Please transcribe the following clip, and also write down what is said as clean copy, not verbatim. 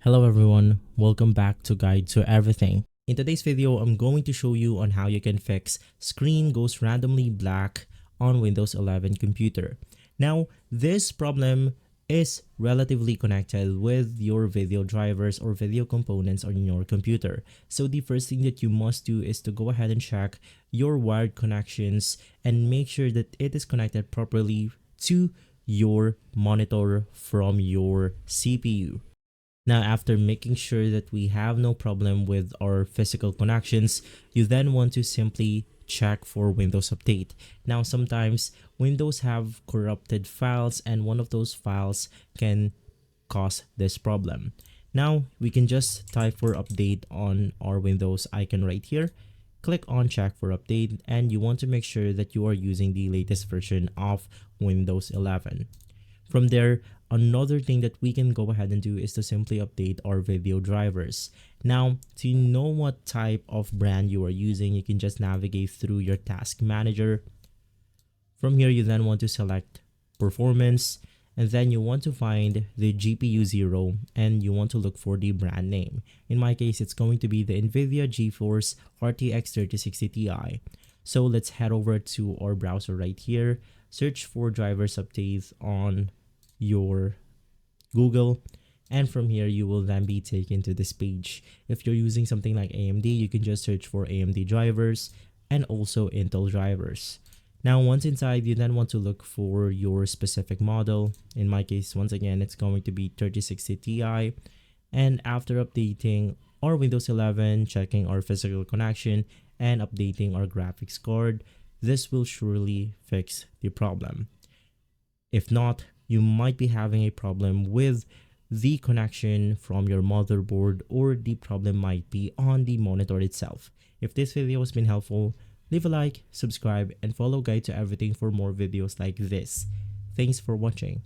Hello everyone, welcome back to Guide to Everything. In today's video, I'm going to show you on how you can fix screen goes randomly black on Windows 11 computer. Now, this problem is relatively connected with your video drivers or video components on your computer. So the first thing that you must do is to go ahead and check your wired connections and make sure that it is connected properly to your monitor from your CPU. Now, after making sure that we have no problem with our physical connections, you then want to simply check for Windows Update. Now, sometimes Windows have corrupted files and one of those files can cause this problem. Now, we can just type for update on our Windows icon right here. Click on check for update and you want to make sure that you are using the latest version of Windows 11. From there, another thing that we can go ahead and do is to simply update our video drivers. Now, to know what type of brand you are using, you can just navigate through your task manager. From here, you then want to select performance, and then you want to find the GPU 0 and you want to look for the brand name. In my case, it's going to be the NVIDIA GeForce RTX 3060 Ti. So let's head over to our browser right here, search for drivers updates on your Google, and from here you will then be taken to this page. If you're using something like AMD, you can just search for AMD drivers and also Intel drivers. Now, once inside, you then want to look for your specific model. In my case, once again, it's going to be 3060 Ti. And after updating our Windows 11, checking our physical connection, and updating our graphics card, this will surely fix the problem. If not, you might be having a problem with the connection from your motherboard, or the problem might be on the monitor itself. If this video has been helpful, leave a like, subscribe, and follow Guide to Everything for more videos like this. Thanks for watching.